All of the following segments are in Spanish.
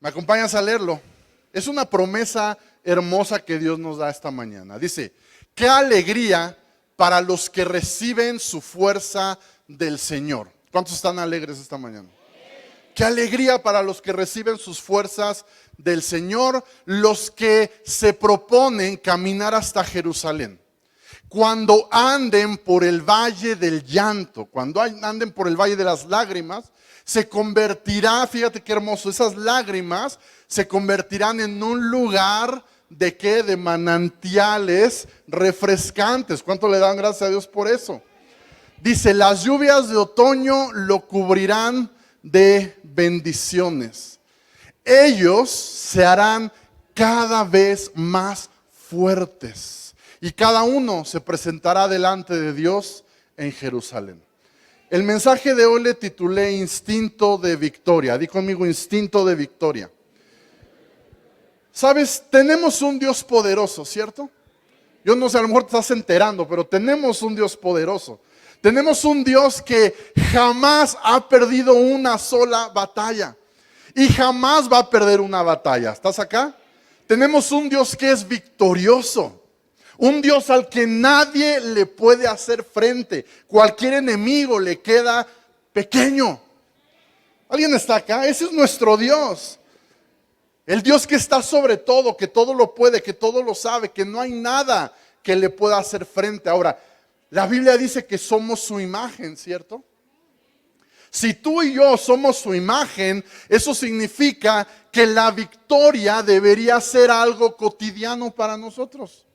¿Me acompañas a leerlo? Es una promesa hermosa que Dios nos da esta mañana. Dice, qué alegría para los que reciben su fuerza del Señor. ¿Cuántos están alegres esta mañana? Qué alegría para los que reciben sus fuerzas del Señor, los que se proponen caminar hasta Jerusalén. Cuando anden por el valle del llanto, cuando anden por el valle de las lágrimas, se convertirá, fíjate qué hermoso, esas lágrimas se convertirán en un lugar de qué, de manantiales refrescantes. ¿Cuánto le dan gracias a Dios por eso? Dice, las lluvias de otoño lo cubrirán de bendiciones. Ellos se harán cada vez más fuertes y cada uno se presentará delante de Dios en Jerusalén. El mensaje de hoy le titulé Instinto de Victoria. Di conmigo, instinto de victoria. Sabes, tenemos un Dios poderoso, ¿cierto? Yo no sé, a lo mejor te estás enterando, pero tenemos un Dios poderoso. Tenemos un Dios que jamás ha perdido una sola batalla y jamás va a perder una batalla. ¿Estás acá? Tenemos un Dios que es victorioso. Un Dios al que nadie le puede hacer frente. Cualquier enemigo le queda pequeño. ¿Alguien está acá? Ese es nuestro Dios. El Dios que está sobre todo, que todo lo puede, que todo lo sabe, que no hay nada que le pueda hacer frente. Ahora, la Biblia dice que somos su imagen, ¿cierto? Si tú y yo somos su imagen, eso significa que la victoria debería ser algo cotidiano para nosotros.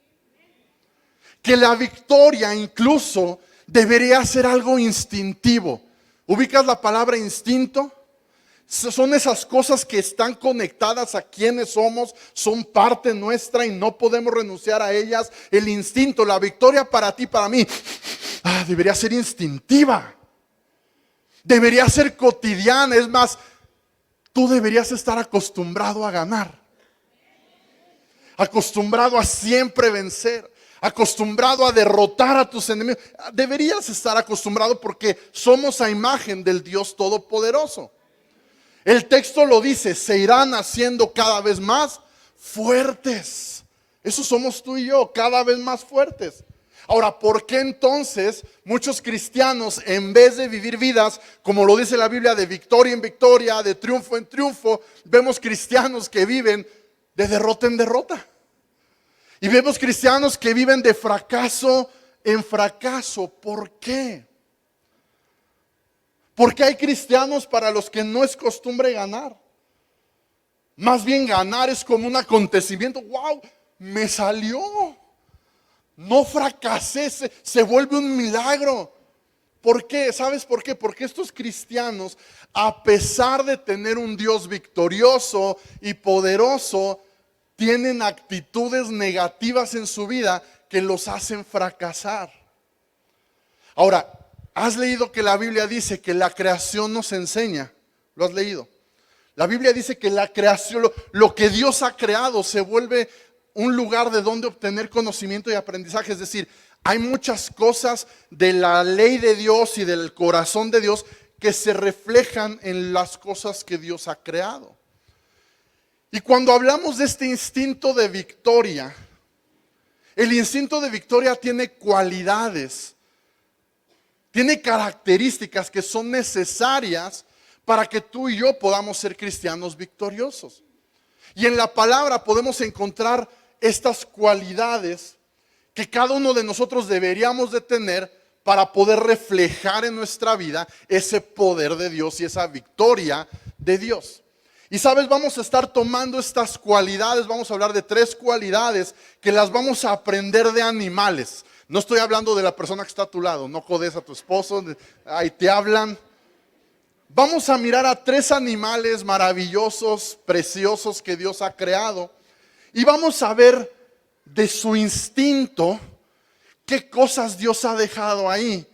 Que la victoria incluso debería ser algo instintivo. ¿Ubicas la palabra instinto? Son esas cosas que están conectadas a quienes somos, son parte nuestra y no podemos renunciar a ellas. El instinto, la victoria para ti, para mí, debería ser instintiva. Debería ser cotidiana. Es más, tú deberías estar acostumbrado a ganar. Acostumbrado a siempre vencer. Acostumbrado a derrotar a tus enemigos. Deberías estar acostumbrado porque somos a imagen del Dios Todopoderoso. El texto lo dice, se irán haciendo cada vez más fuertes. Eso somos tú y yo, cada vez más fuertes. Ahora, ¿por qué entonces muchos cristianos, en vez de vivir vidas, como lo dice la Biblia, de victoria en victoria, de triunfo en triunfo, vemos cristianos que viven de derrota en derrota? Y vemos cristianos que viven de fracaso en fracaso. ¿Por qué? Porque hay cristianos para los que no es costumbre ganar. Más bien ganar es como un acontecimiento. ¡Wow! Me salió. No fracasé, se vuelve un milagro. ¿Por qué? ¿Sabes por qué? Porque estos cristianos, a pesar de tener un Dios victorioso y poderoso, tienen actitudes negativas en su vida que los hacen fracasar. Ahora, ¿has leído que la Biblia dice que la creación nos enseña? ¿Lo has leído? La Biblia dice que la creación, lo que Dios ha creado se vuelve un lugar de donde obtener conocimiento y aprendizaje. Es decir, hay muchas cosas de la ley de Dios y del corazón de Dios que se reflejan en las cosas que Dios ha creado. Y cuando hablamos de este instinto de victoria, el instinto de victoria tiene cualidades, tiene características que son necesarias para que tú y yo podamos ser cristianos victoriosos. Y en la palabra podemos encontrar estas cualidades que cada uno de nosotros deberíamos de tener para poder reflejar en nuestra vida ese poder de Dios y esa victoria de Dios. Y sabes, vamos a estar tomando estas cualidades, vamos a hablar de 3 cualidades que las vamos a aprender de animales. No estoy hablando de la persona que está a tu lado, no codes a tu esposo, ahí te hablan. Vamos a mirar a 3 animales maravillosos, preciosos que Dios ha creado. Y vamos a ver de su instinto qué cosas Dios ha dejado ahí,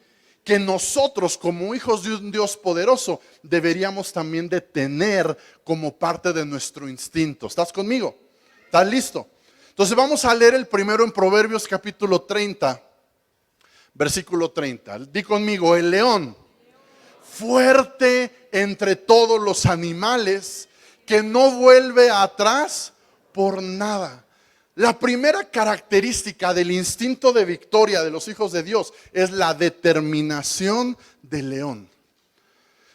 que nosotros como hijos de un Dios poderoso deberíamos también de tener como parte de nuestro instinto. ¿Estás conmigo? ¿Estás listo? Entonces vamos a leer el primero en Proverbios capítulo 30, versículo 30. Di conmigo, el león, fuerte entre todos los animales que no vuelve atrás por nada. La primera característica del instinto de victoria de los hijos de Dios es la determinación del león.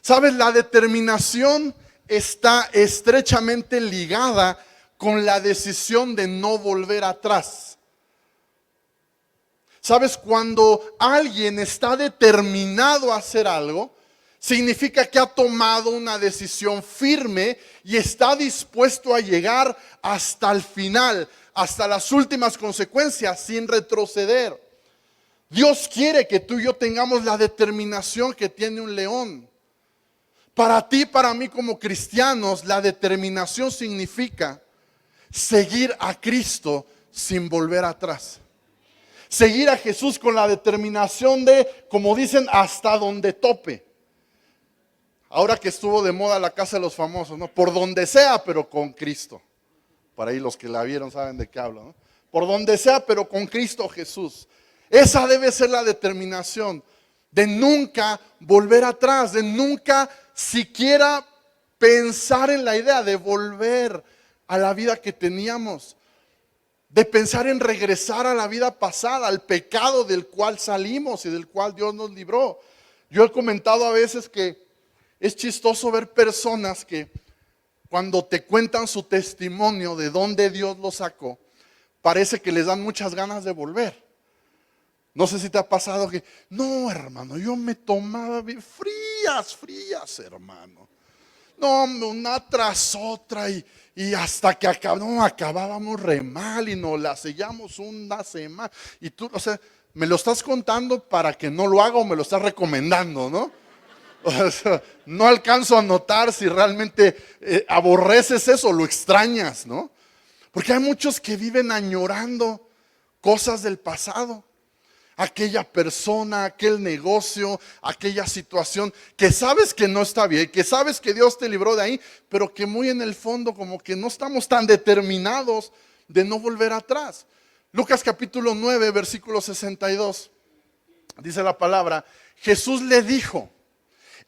¿Sabes? La determinación está estrechamente ligada con la decisión de no volver atrás. ¿Sabes? Cuando alguien está determinado a hacer algo, significa que ha tomado una decisión firme y está dispuesto a llegar hasta el final, hasta las últimas consecuencias, sin retroceder. Dios quiere que tú y yo tengamos la determinación que tiene un león. Para ti, para mí como cristianos, la determinación significa seguir a Cristo sin volver atrás. Seguir a Jesús con la determinación de, como dicen, hasta donde tope. Ahora que estuvo de moda la casa de los famosos, ¿no? Por donde sea, pero con Cristo. Por ahí los que la vieron saben de qué hablo, ¿no? Por donde sea, pero con Cristo Jesús. Esa debe ser la determinación de nunca volver atrás, de nunca siquiera pensar en la idea de volver a la vida que teníamos, de pensar en regresar a la vida pasada, al pecado del cual salimos y del cual Dios nos libró. Yo he comentado a veces que es chistoso ver personas que cuando te cuentan su testimonio de dónde Dios los sacó, parece que les dan muchas ganas de volver. No sé si te ha pasado que, no hermano, yo me tomaba frías, hermano. No, una tras otra y hasta que acabábamos re mal y nos la sellamos una semana. Y tú, o sea, me lo estás contando para que no lo haga o me lo estás recomendando, ¿no? O sea, no alcanzo a notar si realmente aborreces eso o lo extrañas, ¿no? Porque hay muchos que viven añorando cosas del pasado. Aquella persona, aquel negocio, aquella situación que sabes que no está bien, que sabes que Dios te libró de ahí, pero que muy en el fondo como que no estamos tan determinados de no volver atrás. Lucas capítulo 9, versículo 62, dice la palabra, Jesús le dijo,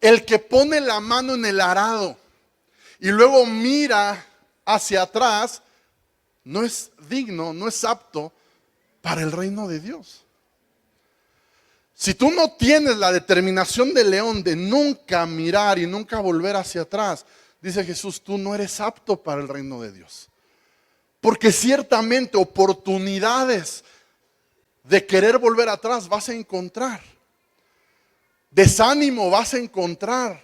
el que pone la mano en el arado y luego mira hacia atrás, no es digno, no es apto para el reino de Dios. Si tú no tienes la determinación del león de nunca mirar y nunca volver hacia atrás, dice Jesús, tú no eres apto para el reino de Dios. Porque ciertamente oportunidades de querer volver atrás vas a encontrar. Desánimo vas a encontrar.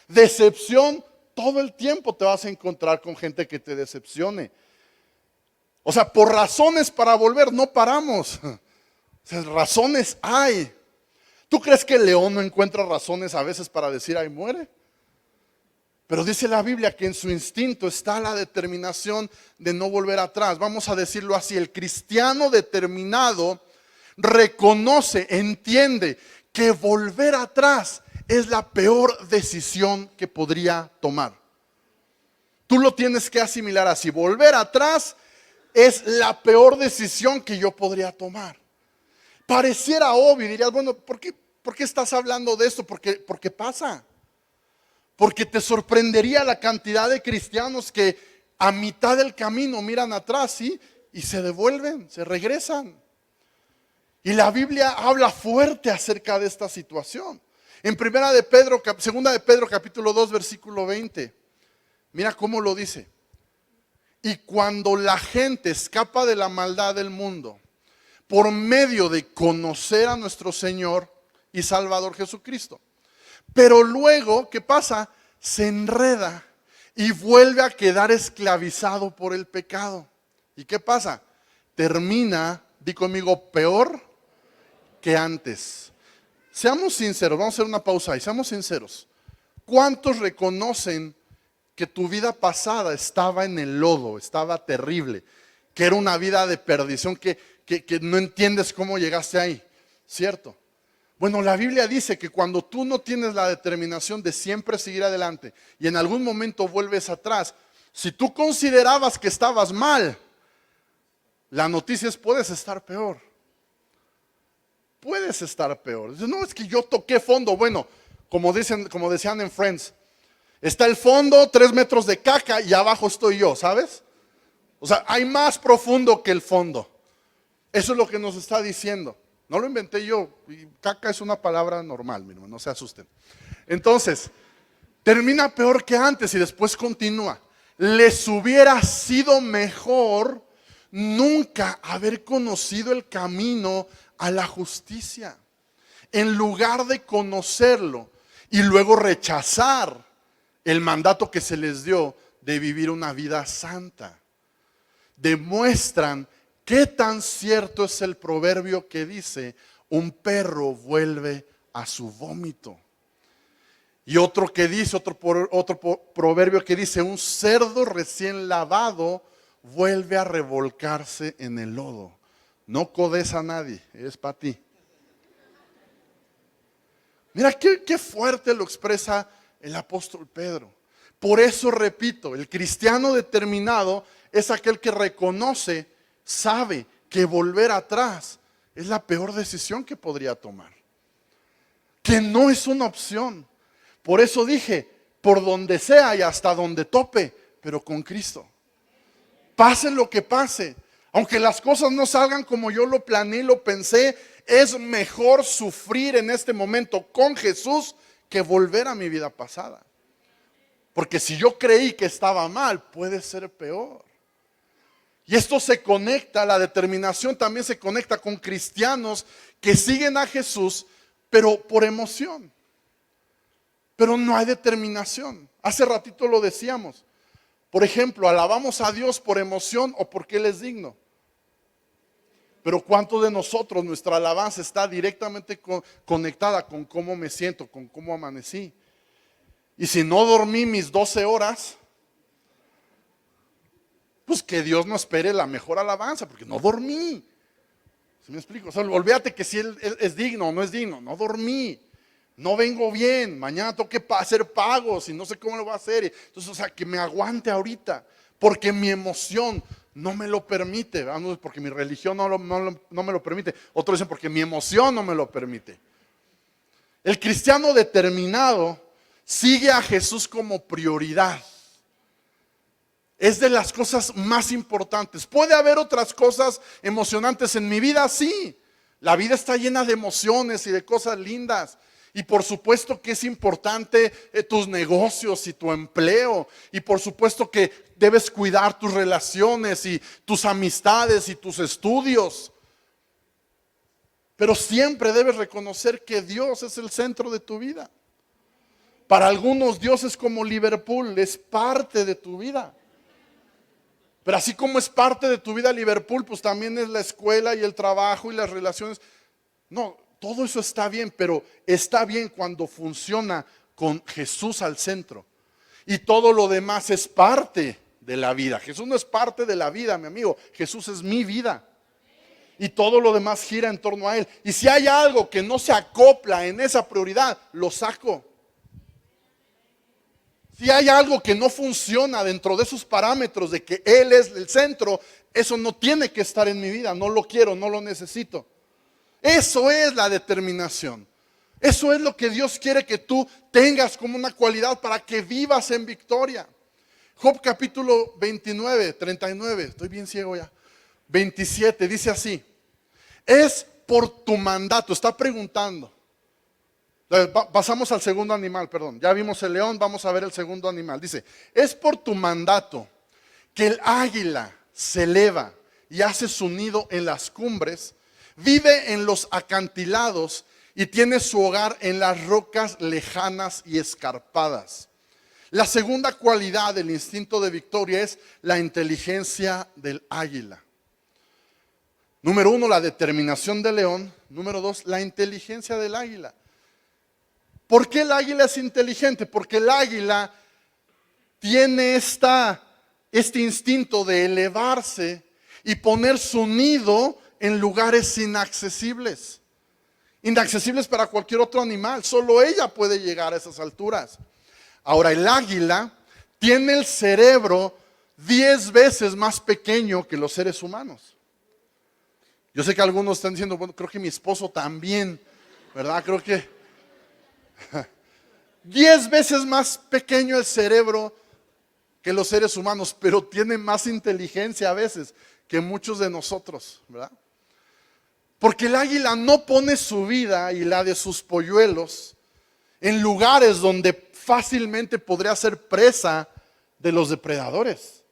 Decepción, todo el tiempo te vas a encontrar con gente que te decepcione. O sea, por razones para volver no paramos. O sea, razones hay. ¿Tú crees que el león no encuentra razones a veces para decir, ay, muere? Pero dice la Biblia que en su instinto está la determinación de no volver atrás. Vamos a decirlo así, el cristiano determinado reconoce, entiende que volver atrás es la peor decisión que podría tomar. Tú lo tienes que asimilar así, volver atrás es la peor decisión que yo podría tomar. Pareciera obvio, dirías, bueno, ¿por qué estás hablando de esto? Porque pasa. Porque te sorprendería la cantidad de cristianos que a mitad del camino miran atrás, ¿sí? Y se devuelven, se regresan. Y la Biblia habla fuerte acerca de esta situación. En segunda de Pedro capítulo 2 versículo 20. Mira cómo lo dice. Y cuando la gente escapa de la maldad del mundo, por medio de conocer a nuestro Señor y Salvador Jesucristo. Pero luego, ¿qué pasa? Se enreda y vuelve a quedar esclavizado por el pecado. ¿Y qué pasa? Termina, di conmigo, peor que antes. Seamos sinceros, vamos a hacer una pausa ahí, seamos sinceros. ¿Cuántos reconocen que tu vida pasada estaba en el lodo, estaba terrible, que era una vida de perdición, que no entiendes cómo llegaste ahí? ¿Cierto? Bueno, la Biblia dice que cuando tú no tienes la determinación de siempre seguir adelante y en algún momento vuelves atrás, si tú considerabas que estabas mal, la noticia es puedes estar peor. Puedes estar peor. No, es que yo toqué fondo. Bueno, como decían en Friends, Está el fondo, 3 metros de caca y abajo estoy yo, ¿sabes? O sea, hay más profundo que el fondo. Eso es lo que nos está diciendo. No lo inventé yo. Y caca es una palabra normal, mi hermano, no se asusten. Entonces, termina peor que antes y después continúa. Les hubiera sido mejor nunca haber conocido el camino a la justicia, en lugar de conocerlo y luego rechazar el mandato que se les dio de vivir una vida santa. Demuestran qué tan cierto es el proverbio que dice: un perro vuelve a su vómito. Y otro que dice, otro proverbio que dice: un cerdo recién lavado vuelve a revolcarse en el lodo. No codes a nadie, es para ti. Mira qué fuerte lo expresa el apóstol Pedro. Por eso repito, el cristiano determinado es aquel que reconoce, sabe que volver atrás es la peor decisión que podría tomar. Que no es una opción. Por eso dije, por donde sea y hasta donde tope, pero con Cristo. Pase lo que pase, aunque las cosas no salgan como yo lo planeé, lo pensé, es mejor sufrir en este momento con Jesús que volver a mi vida pasada. Porque si yo creí que estaba mal, puede ser peor. Y esto se conecta, la determinación también se conecta con cristianos que siguen a Jesús, pero por emoción. Pero no hay determinación. Hace ratito lo decíamos. Por ejemplo, alabamos a Dios por emoción o porque Él es digno. Pero ¿cuántos de nosotros, nuestra alabanza está directamente conectada con cómo me siento, con cómo amanecí? Y si no dormí mis 12 horas, pues que Dios no espere la mejor alabanza, porque no dormí. ¿Sí me explico? O sea, olvídate que si Él es digno o no es digno, no dormí. No vengo bien, mañana tengo que hacer pagos y no sé cómo lo voy a hacer. Entonces, o sea, que me aguante ahorita, porque mi emoción no me lo permite. Porque mi religión no me lo permite. Otros dicen porque mi emoción no me lo permite. El cristiano determinado sigue a Jesús como prioridad. Es de las cosas más importantes. ¿Puede haber otras cosas emocionantes en mi vida? Sí. La vida está llena de emociones y de cosas lindas. Y por supuesto que es importante tus negocios y tu empleo. Y por supuesto que debes cuidar tus relaciones y tus amistades y tus estudios. Pero siempre debes reconocer que Dios es el centro de tu vida. Para algunos Dios es como Liverpool, es parte de tu vida. Pero así como es parte de tu vida Liverpool, pues también es la escuela y el trabajo y las relaciones. No, todo eso está bien, pero está bien cuando funciona con Jesús al centro. Y todo lo demás es parte de la vida. Jesús no es parte de la vida, mi amigo. Jesús es mi vida. Y todo lo demás gira en torno a Él. Y si hay algo que no se acopla en esa prioridad, lo saco. Si hay algo que no funciona dentro de esos parámetros de que Él es el centro, eso no tiene que estar en mi vida. No lo quiero, no lo necesito. Eso es la determinación. Eso es lo que Dios quiere que tú tengas como una cualidad para que vivas en victoria. Job capítulo 29, 39, estoy bien ciego ya. 27, dice así: es por tu mandato, está preguntando. Pasamos al segundo animal, perdón. Ya vimos el león, vamos a ver el segundo animal. Dice: es por tu mandato que el águila se eleva y hace su nido en las cumbres, vive en los acantilados y tiene su hogar en las rocas lejanas y escarpadas. La segunda cualidad del instinto de victoria es la inteligencia del águila. Número 1, la determinación del león. Número 2, la inteligencia del águila. ¿Por qué el águila es inteligente? Porque el águila tiene este instinto de elevarse y poner su nido en lugares inaccesibles. Inaccesibles para cualquier otro animal. Solo ella puede llegar a esas alturas. Ahora, el águila tiene el cerebro 10 veces más pequeño que los seres humanos. Yo sé que algunos están diciendo, bueno, creo que mi esposo también, ¿verdad? Creo que 10 veces más pequeño el cerebro que los seres humanos, pero tiene más inteligencia a veces que muchos de nosotros, ¿verdad? Porque el águila no pone su vida y la de sus polluelos en lugares donde fácilmente podría ser presa de los depredadores.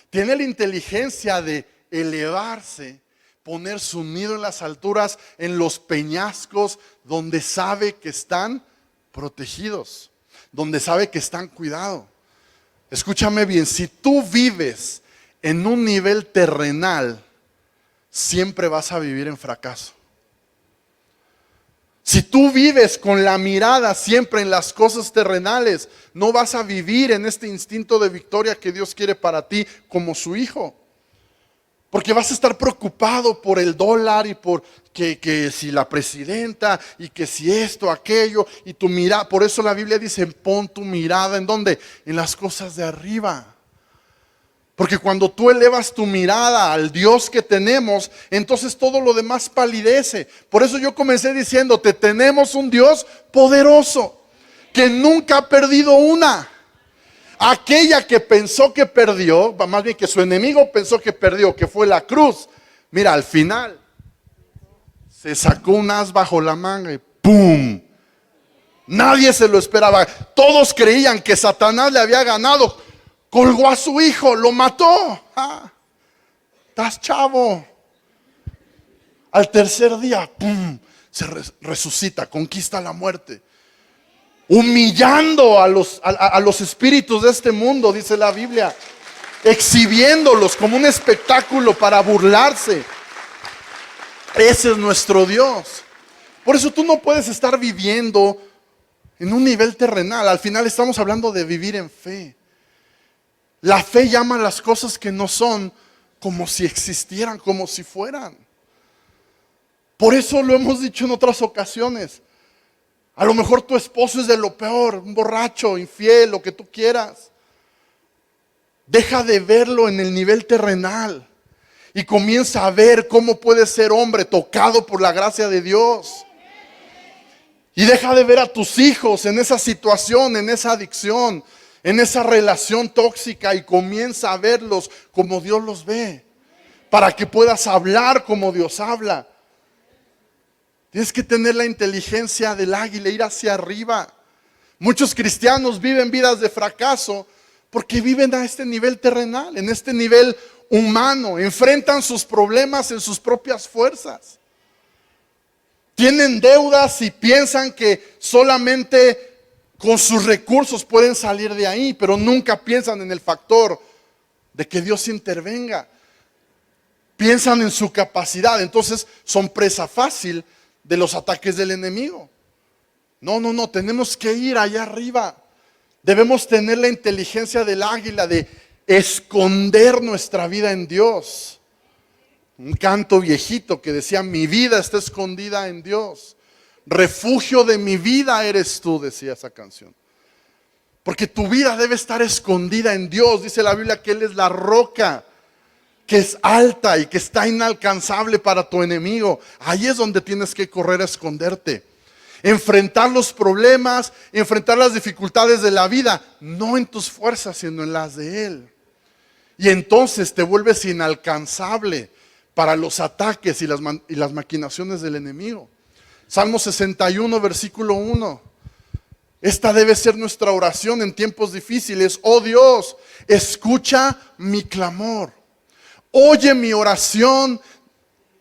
Tiene la inteligencia de elevarse, poner su nido en las alturas, en los peñascos, donde sabe que están protegidos, donde sabe que están cuidados. Escúchame bien, si tú vives en un nivel terrenal, siempre vas a vivir en fracaso. Si tú vives con la mirada siempre en las cosas terrenales, no vas a vivir en este instinto de victoria que Dios quiere para ti como su hijo. Porque vas a estar preocupado por el dólar y por que si la presidenta y que si esto, aquello y tu mirada. Por eso la Biblia dice, pon tu mirada ¿en dónde? En las cosas de arriba. Porque cuando tú elevas tu mirada al Dios que tenemos, entonces todo lo demás palidece. Por eso yo comencé diciéndote, tenemos un Dios poderoso que nunca ha perdido una. Aquella que pensó que perdió, más bien que su enemigo pensó que perdió, que fue la cruz. Mira, al final se sacó un as bajo la manga y ¡pum! Nadie se lo esperaba. Todos creían que Satanás le había ganado. Colgó a su hijo, lo mató. Estás chavo. Al tercer día, ¡pum! Se resucita, conquista la muerte. Humillando a los espíritus de este mundo, dice la Biblia. Exhibiéndolos como un espectáculo para burlarse. Ese es nuestro Dios. Por eso tú no puedes estar viviendo en un nivel terrenal. Al final estamos hablando de vivir en fe. La fe llama a las cosas que no son como si existieran, como si fueran. Por eso lo hemos dicho en otras ocasiones. A lo mejor tu esposo es de lo peor, un borracho, infiel, lo que tú quieras. Deja de verlo en el nivel terrenal y comienza a ver cómo puede ser hombre tocado por la gracia de Dios. Y deja de ver a tus hijos en esa situación, en esa adicción, en esa relación tóxica y comienza a verlos como Dios los ve, para que puedas hablar como Dios habla. Tienes que tener la inteligencia del águila, ir hacia arriba. Muchos cristianos viven vidas de fracaso porque viven a este nivel terrenal, en este nivel humano, enfrentan sus problemas en sus propias fuerzas. Tienen deudas y piensan que solamente con sus recursos pueden salir de ahí, pero nunca piensan en el factor de que Dios intervenga. Piensan en su capacidad, entonces son presa fácil de los ataques del enemigo. No, tenemos que ir allá arriba. Debemos tener la inteligencia del águila de esconder nuestra vida en Dios. Un canto viejito que decía, mi vida está escondida en Dios. Refugio de mi vida eres tú, decía esa canción. Porque tu vida debe estar escondida en Dios. Dice la Biblia que Él es la roca, que es alta y que está inalcanzable para tu enemigo. Ahí es donde tienes que correr a esconderte. Enfrentar los problemas, enfrentar las dificultades de la vida, no en tus fuerzas, sino en las de Él. Y entonces te vuelves inalcanzable para los ataques y las maquinaciones del enemigo. Salmo 61, versículo 1. Esta debe ser nuestra oración en tiempos difíciles. Oh Dios, escucha mi clamor. Oye mi oración.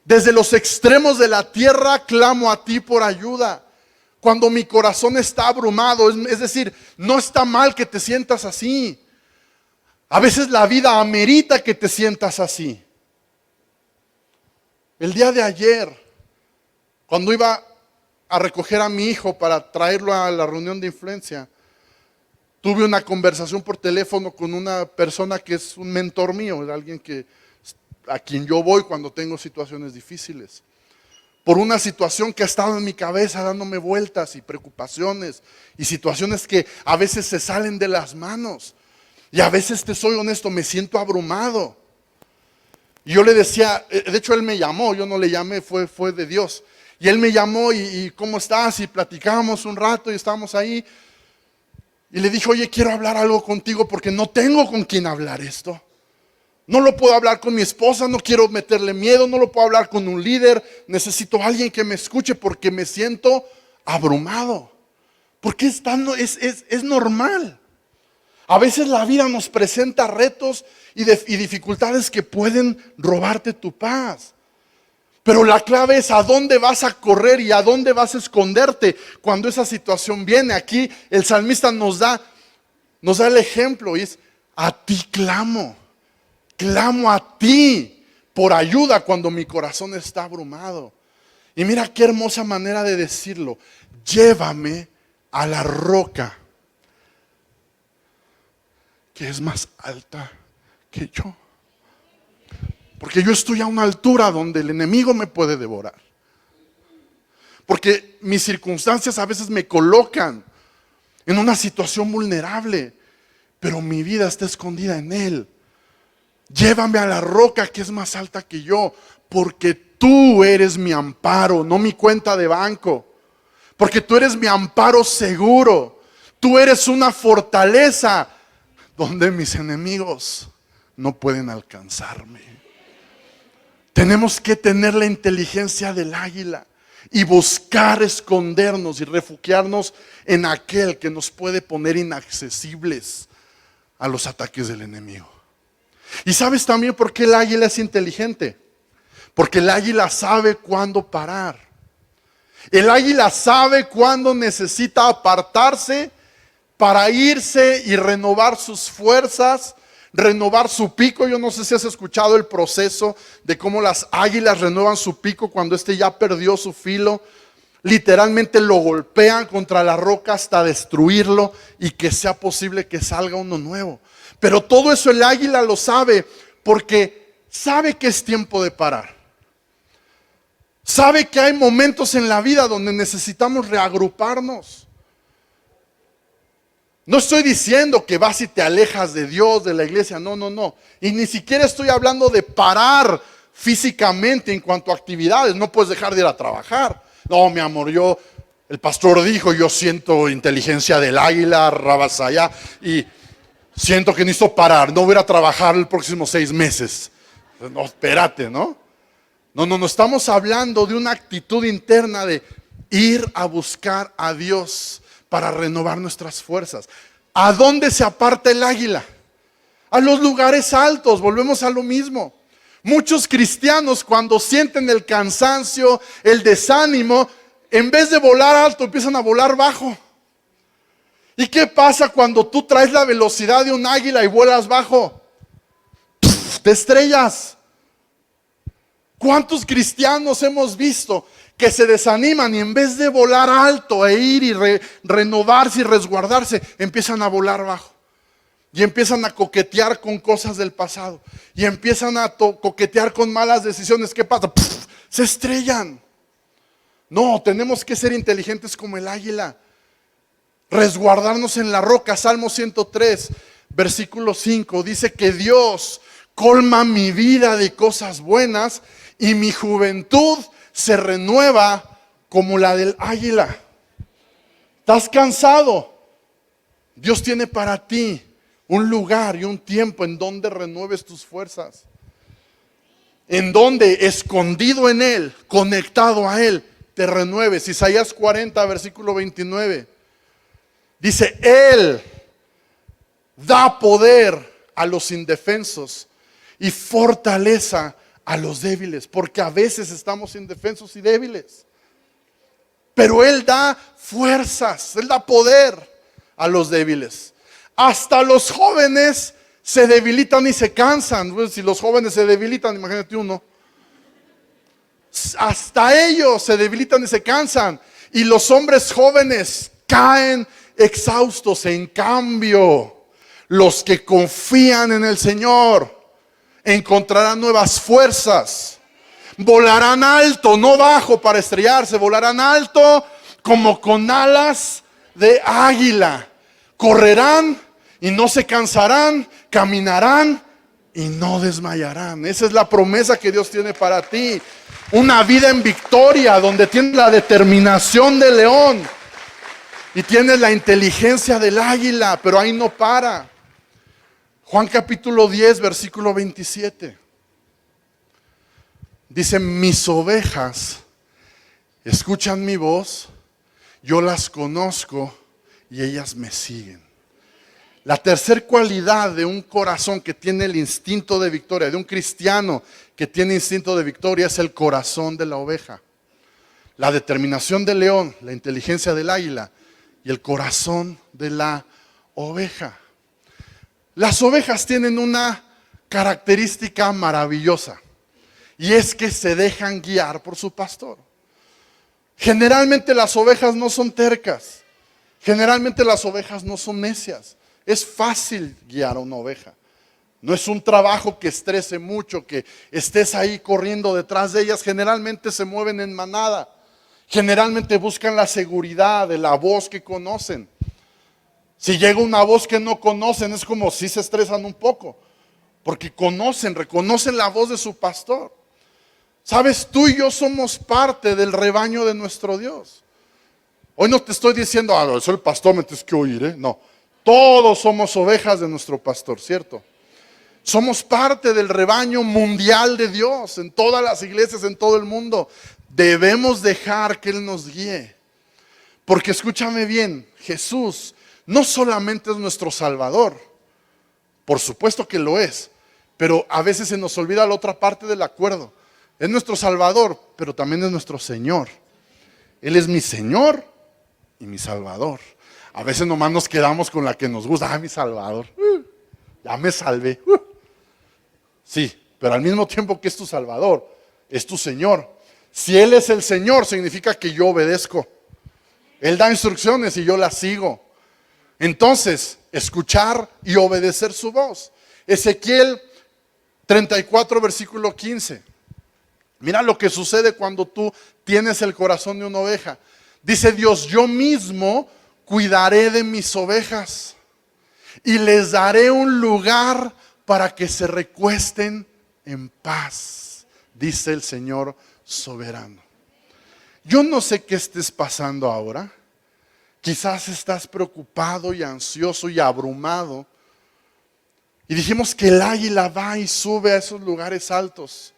Desde los extremos de la tierra clamo a ti por ayuda. Cuando mi corazón está abrumado, es decir, no está mal que te sientas así. A veces la vida amerita que te sientas así. El día de ayer, cuando iba a recoger a mi hijo para traerlo a la reunión de influencia, tuve una conversación por teléfono con una persona que es un mentor mío, es alguien a quien yo voy cuando tengo situaciones difíciles. Por una situación que ha estado en mi cabeza dándome vueltas y preocupaciones y situaciones que a veces se salen de las manos. Y a veces, te soy honesto, me siento abrumado. Y yo le decía, de hecho él me llamó, yo no le llamé, fue de Dios. Y él me llamó y ¿cómo estás? Y platicábamos un rato y estábamos ahí. Y le dije, oye, quiero hablar algo contigo porque no tengo con quién hablar esto. No lo puedo hablar con mi esposa, no quiero meterle miedo, no lo puedo hablar con un líder. Necesito a alguien que me escuche porque me siento abrumado. Porque es normal. A veces la vida nos presenta retos y dificultades que pueden robarte tu paz. Pero la clave es a dónde vas a correr y a dónde vas a esconderte cuando esa situación viene. Aquí el salmista nos da el ejemplo y es: a ti clamo a ti por ayuda cuando mi corazón está abrumado. Y mira qué hermosa manera de decirlo: llévame a la roca que es más alta que yo. Porque yo estoy a una altura donde el enemigo me puede devorar. Porque mis circunstancias a veces me colocan en una situación vulnerable, pero mi vida está escondida en Él. Llévame a la roca que es más alta que yo, porque tú eres mi amparo, no mi cuenta de banco. Porque tú eres mi amparo seguro. Tú eres una fortaleza donde mis enemigos no pueden alcanzarme. Tenemos que tener la inteligencia del águila y buscar escondernos y refugiarnos en aquel que nos puede poner inaccesibles a los ataques del enemigo. ¿Y sabes también por qué el águila es inteligente? Porque el águila sabe cuándo parar. El águila sabe cuándo necesita apartarse para irse y renovar sus fuerzas, renovar su pico. Yo no sé si has escuchado el proceso de cómo las águilas renuevan su pico cuando éste ya perdió su filo. Literalmente lo golpean contra la roca hasta destruirlo y que sea posible que salga uno nuevo. Pero todo eso el águila lo sabe porque sabe que es tiempo de parar. Sabe que hay momentos en la vida donde necesitamos reagruparnos. No estoy diciendo que vas y te alejas de Dios, de la iglesia, no. Y ni siquiera estoy hablando de parar físicamente en cuanto a actividades. No puedes dejar de ir a trabajar. No, mi amor, el pastor dijo, yo siento inteligencia del águila, rabasaya, y siento que necesito parar. No voy a ir a trabajar los próximos 6 meses. No, espérate, ¿no? No, estamos hablando de una actitud interna de ir a buscar a Dios para renovar nuestras fuerzas. ¿A dónde se aparta el águila? A los lugares altos, volvemos a lo mismo. Muchos cristianos cuando sienten el cansancio, el desánimo, en vez de volar alto empiezan a volar bajo. ¿Y qué pasa cuando tú traes la velocidad de un águila y vuelas bajo? Te estrellas. ¿Cuántos cristianos hemos visto que se desaniman y en vez de volar alto e ir y renovarse y resguardarse, empiezan a volar bajo? Y empiezan a coquetear con cosas del pasado. Y empiezan a coquetear con malas decisiones. ¿Qué pasa? Se estrellan. No, tenemos que ser inteligentes como el águila. Resguardarnos en la roca. Salmo 103, versículo 5. Dice que Dios colma mi vida de cosas buenas y mi juventud se renueva como la del águila. ¿Estás cansado? Dios tiene para ti un lugar y un tiempo en donde renueves tus fuerzas. En donde, escondido en Él, conectado a Él, te renueves. Isaías 40, versículo 29. Dice, Él da poder a los indefensos y fortaleza a los débiles. Porque a veces estamos indefensos y débiles. Pero Él da fuerzas, Él da poder a los débiles. Hasta los jóvenes se debilitan y se cansan. Pues si los jóvenes se debilitan, imagínate uno. Hasta ellos se debilitan y se cansan. Y los hombres jóvenes caen exhaustos. En cambio, los que confían en el Señor encontrarán nuevas fuerzas. Volarán alto, no bajo para estrellarse. Volarán alto como con alas de águila. Correrán y no se cansarán, caminarán y no desmayarán. Esa es la promesa que Dios tiene para ti. Una vida en victoria donde tienes la determinación de león. Y tienes la inteligencia del águila, pero ahí no para. Juan capítulo 10, versículo 27. Dice, mis ovejas escuchan mi voz, yo las conozco y ellas me siguen. La tercera cualidad de un corazón que tiene el instinto de victoria, de un cristiano que tiene instinto de victoria, es el corazón de la oveja. La determinación del león, la inteligencia del águila y el corazón de la oveja. Las ovejas tienen una característica maravillosa y es que se dejan guiar por su pastor. Generalmente las ovejas no son tercas, generalmente las ovejas no son necias. Es fácil guiar a una oveja. No es un trabajo que estrese mucho, que estés ahí corriendo detrás de ellas. Generalmente se mueven en manada. Generalmente buscan la seguridad de la voz que conocen. Si llega una voz que no conocen, es como si se estresan un poco, porque reconocen la voz de su pastor. Sabes, tú y yo somos parte del rebaño de nuestro Dios. Hoy no te estoy diciendo, soy el pastor, me tienes que oír, ¿eh? No, todos somos ovejas de nuestro pastor, ¿cierto? Somos parte del rebaño mundial de Dios, en todas las iglesias, en todo el mundo. Debemos dejar que Él nos guíe. Porque escúchame bien, Jesús no solamente es nuestro Salvador, por supuesto que lo es, pero a veces se nos olvida la otra parte del acuerdo. Es nuestro Salvador, pero también es nuestro Señor. Él es mi Señor y mi Salvador. A veces nomás nos quedamos con la que nos gusta. Mi Salvador, ya me salvé. Sí, pero al mismo tiempo que es tu Salvador, es tu Señor. Si Él es el Señor, significa que yo obedezco. Él da instrucciones y yo las sigo. Entonces, escuchar y obedecer su voz. Ezequiel 34, versículo 15. Mira lo que sucede cuando tú tienes el corazón de una oveja. Dice Dios, yo mismo cuidaré de mis ovejas y les daré un lugar para que se recuesten en paz, dice el Señor soberano. Yo no sé qué estés pasando ahora. Quizás estás preocupado y ansioso y abrumado. Y dijimos que el águila va y sube a esos lugares altos.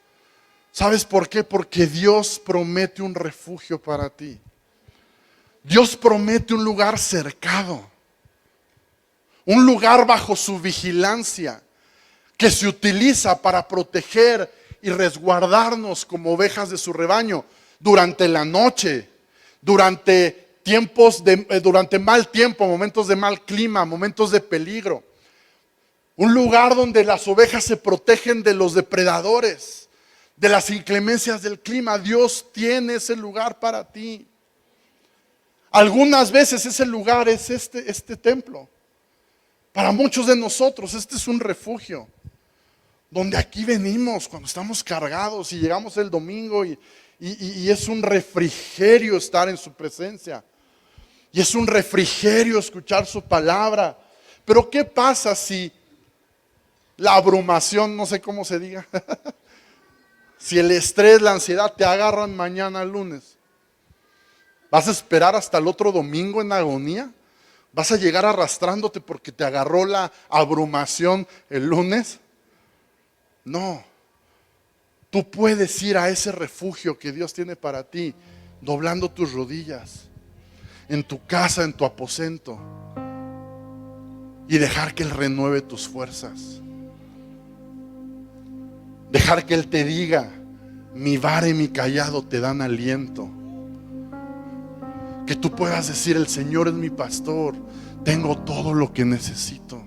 ¿Sabes por qué? Porque Dios promete un refugio para ti. Dios promete un lugar cercado. Un lugar bajo su vigilancia que se utiliza para proteger y resguardarnos como ovejas de su rebaño durante la noche, durante mal tiempo, momentos de mal clima, momentos de peligro. Un lugar donde las ovejas se protegen de los depredadores, de las inclemencias del clima. Dios tiene ese lugar para ti. Algunas veces ese lugar es este templo. Para muchos de nosotros este es un refugio, donde aquí venimos cuando estamos cargados y llegamos el domingo y es un refrigerio estar en su presencia. Y es un refrigerio escuchar su palabra. Pero ¿qué pasa si la abrumación, no sé cómo se diga, si el estrés, la ansiedad te agarran mañana lunes? ¿Vas a esperar hasta el otro domingo en agonía? ¿Vas a llegar arrastrándote porque te agarró la abrumación el lunes? No. Tú puedes ir a ese refugio que Dios tiene para ti, doblando tus rodillas, en tu casa, en tu aposento, y dejar que Él renueve tus fuerzas. Dejar que Él te diga, mi vara y mi callado te dan aliento. Que tú puedas decir, el Señor es mi pastor, tengo todo lo que necesito.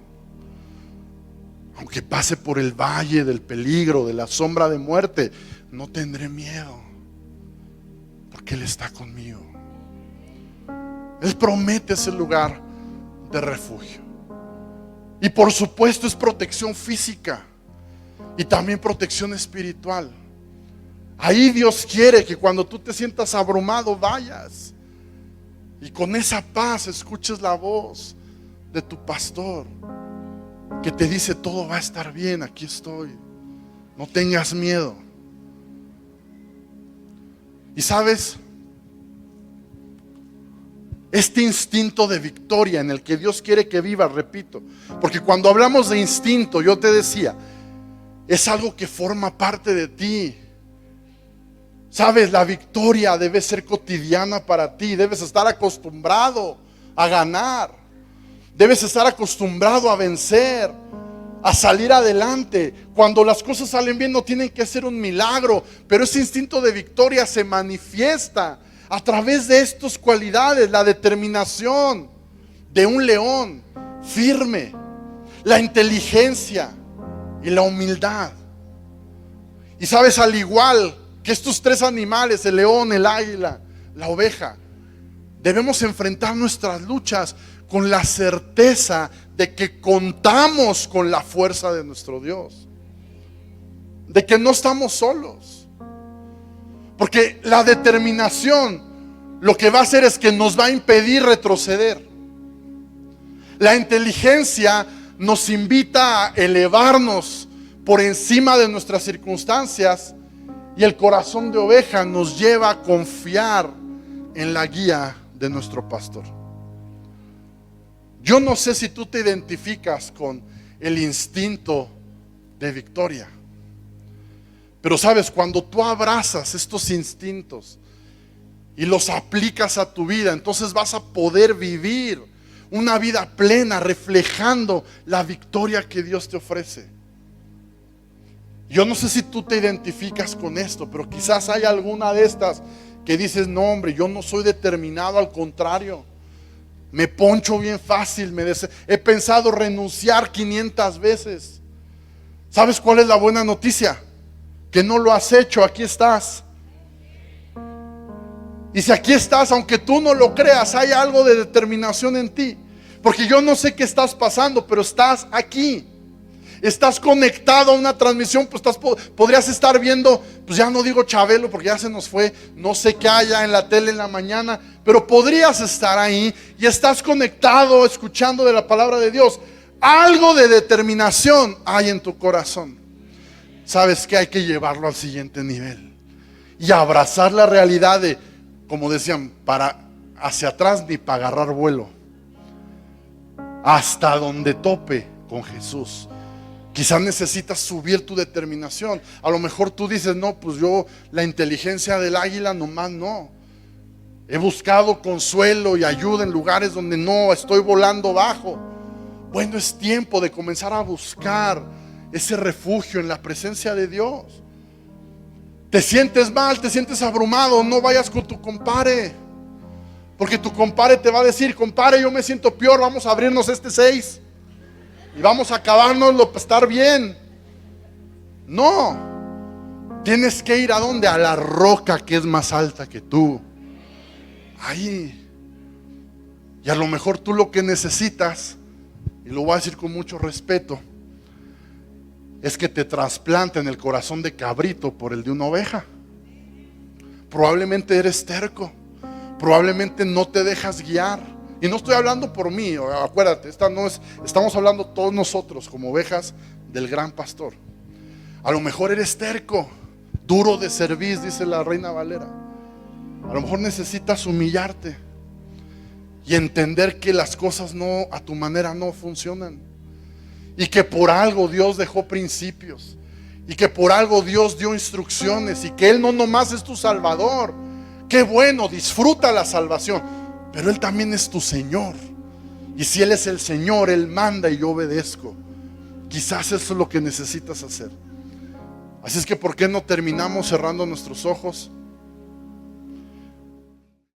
Aunque pase por el valle del peligro, de la sombra de muerte, no tendré miedo, porque Él está conmigo. Él promete ese lugar de refugio. Y por supuesto es protección física y también protección espiritual. Ahí Dios quiere que cuando tú te sientas abrumado vayas y con esa paz escuches la voz de tu pastor que te dice, todo va a estar bien, aquí estoy, no tengas miedo. Y sabes, Este instinto de victoria en el que Dios quiere que vivas, repito. Porque cuando hablamos de instinto, yo te decía, es algo que forma parte de ti. Sabes, la victoria debe ser cotidiana para ti. Debes estar acostumbrado a ganar. Debes estar acostumbrado a vencer, a salir adelante. Cuando las cosas salen bien no tienen que ser un milagro, pero ese instinto de victoria se manifiesta a través de estas cualidades: la determinación de un león firme, la inteligencia y la humildad. Y sabes, al igual que estos tres animales, el león, el águila, la oveja, debemos enfrentar nuestras luchas con la certeza de que contamos con la fuerza de nuestro Dios, de que no estamos solos. Porque la determinación lo que va a hacer es que nos va a impedir retroceder. La inteligencia nos invita a elevarnos por encima de nuestras circunstancias, y el corazón de oveja nos lleva a confiar en la guía de nuestro pastor. Yo no sé si tú te identificas con el instinto de victoria, pero sabes, cuando tú abrazas estos instintos y los aplicas a tu vida, entonces vas a poder vivir una vida plena, reflejando la victoria que Dios te ofrece. Yo no sé si tú te identificas con esto, pero quizás hay alguna de estas que dices: no, hombre, yo no soy determinado, al contrario, me poncho bien fácil, he pensado renunciar 500 veces. ¿Sabes cuál es la buena noticia? Que no lo has hecho, aquí estás. Y si aquí estás, aunque tú no lo creas, hay algo de determinación en ti. Porque yo no sé qué estás pasando, pero estás aquí. Estás conectado a una transmisión, pues podrías estar viendo, pues ya no digo Chabelo porque ya se nos fue, no sé qué haya en la tele en la mañana, pero podrías estar ahí y estás conectado, escuchando de la palabra de Dios. Algo de determinación hay en tu corazón. Sabes que hay que llevarlo al siguiente nivel y abrazar la realidad de, como decían, para hacia atrás ni para agarrar vuelo, hasta donde tope con Jesús. Quizás necesitas subir tu determinación. A lo mejor tú dices: no, pues yo la inteligencia del águila nomás no. He buscado consuelo y ayuda en lugares donde no estoy volando bajo. Bueno, es tiempo de comenzar a buscar ese refugio en la presencia de Dios. Te sientes mal, te sientes abrumado, no vayas con tu compadre, porque tu compadre te va a decir: compadre, yo me siento peor, vamos a abrirnos este 6 y vamos a acabárnoslo para estar bien. No, tienes que ir ¿a dónde? A la roca que es más alta que tú. Ahí. Y a lo mejor tú lo que necesitas, y lo voy a decir con mucho respeto, es que te trasplanten el corazón de cabrito por el de una oveja. Probablemente eres terco, probablemente no te dejas guiar. Y no estoy hablando por mí, acuérdate, estamos hablando todos nosotros como ovejas del gran pastor. A lo mejor eres terco, duro de cerviz, dice la Reina Valera. A lo mejor necesitas humillarte y entender que las cosas no, a tu manera no funcionan, y que por algo Dios dejó principios, y que por algo Dios dio instrucciones, y que Él no nomás es tu Salvador. Qué bueno, disfruta la salvación, pero Él también es tu Señor. Y si Él es el Señor, Él manda y yo obedezco. Quizás eso es lo que necesitas hacer. Así es que ¿por qué no terminamos cerrando nuestros ojos?